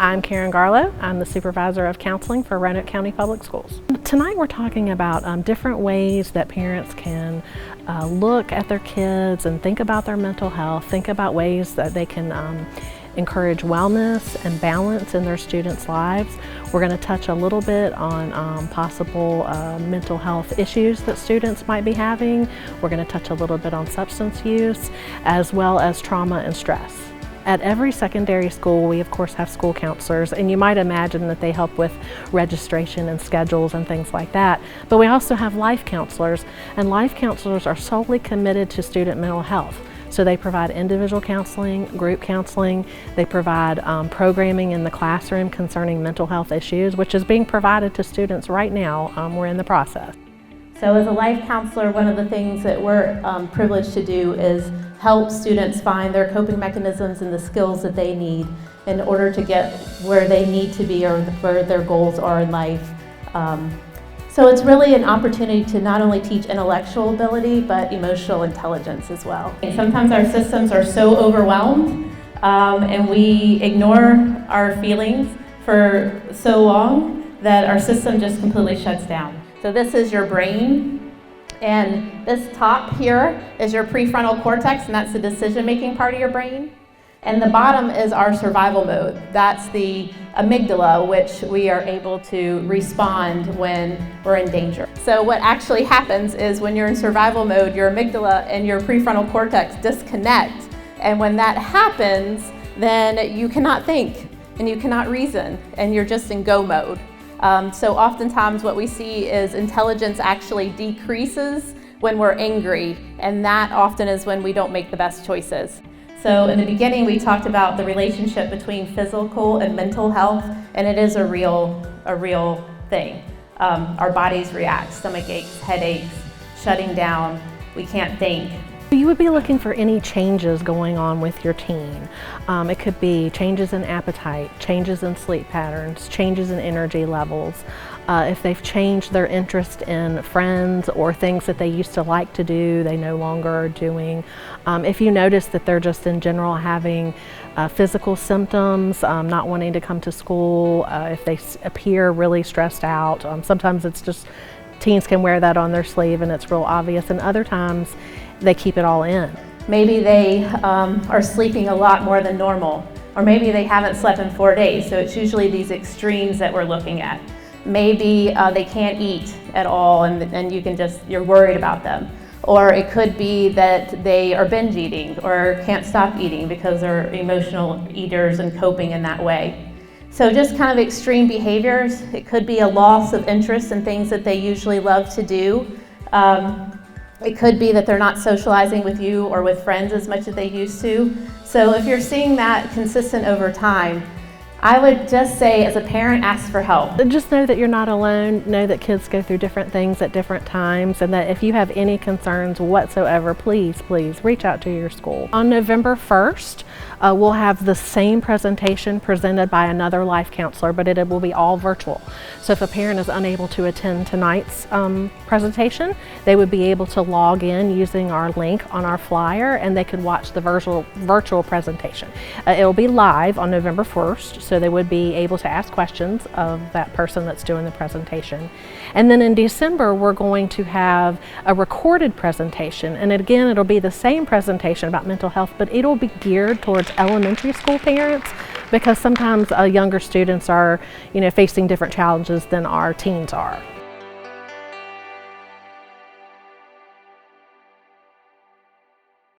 I'm Karen Garlow. I'm the Supervisor of Counseling for Roanoke County Public Schools. Tonight we're talking about different ways that parents can look at their kids and think about their mental health, think about ways that they can encourage wellness and balance in their students' lives. We're going to touch a little bit on possible mental health issues that students might be having. We're going to touch a little bit on substance use, as well as trauma and stress. At every secondary school, we of course have school counselors, and you might imagine that they help with registration and schedules and things like that. But we also have life counselors, and life counselors are solely committed to student mental health. So they provide individual counseling, group counseling, they provide programming in the classroom concerning mental health issues, which is being provided to students right now. We're in the process. So as a life counselor, one of the things that we're privileged to do is help students find their coping mechanisms and the skills that they need in order to get where they need to be or where their goals are in life. So it's really an opportunity to not only teach intellectual ability, but emotional intelligence as well. And sometimes our systems are so overwhelmed and we ignore our feelings for so long that our system just completely shuts down. So this is your brain, and this top here is your prefrontal cortex, and that's the decision-making part of your brain. And the bottom is our survival mode. That's the amygdala, which we are able to respond when we're in danger. So what actually happens is when you're in survival mode, your amygdala and your prefrontal cortex disconnect. And when that happens, then you cannot think and you cannot reason, and you're just in go mode. So oftentimes what we see is intelligence actually decreases when we're angry, and that often is when we don't make the best choices. So in the beginning we talked about the relationship between physical and mental health, and it is a real thing. Our bodies react, stomach aches, headaches, shutting down, we can't think. You would be looking for any changes going on with your teen. It could be changes in appetite, changes in sleep patterns, changes in energy levels. If they've changed their interest in friends or things that they used to like to do, they no longer are doing. If you notice that they're just in general having physical symptoms, not wanting to come to school, if they appear really stressed out, sometimes it's just teens can wear that on their sleeve and it's real obvious, and other times they keep it all in. Maybe they are sleeping a lot more than normal, or maybe they haven't slept in 4 days, so it's usually these extremes that we're looking at. Maybe they can't eat at all and you're worried about them. Or it could be that they are binge eating or can't stop eating because they're emotional eaters and coping in that way. So just kind of extreme behaviors. It could be a loss of interest in things that they usually love to do. It could be that they're not socializing with you or with friends as much as they used to. So if you're seeing that consistent over time, I would just say, as a parent, ask for help. Just know that you're not alone. Know that kids go through different things at different times, and that if you have any concerns whatsoever, please reach out to your school. On November 1st, we'll have the same presentation presented by another life counselor, but it will be all virtual. So if a parent is unable to attend tonight's presentation, they would be able to log in using our link on our flyer, and they could watch the virtual presentation. It will be live on November 1st. So they would be able to ask questions of that person that's doing the presentation. And then in December, we're going to have a recorded presentation. And again, it'll be the same presentation about mental health, but it'll be geared towards elementary school parents, because sometimes younger students are, facing different challenges than our teens are.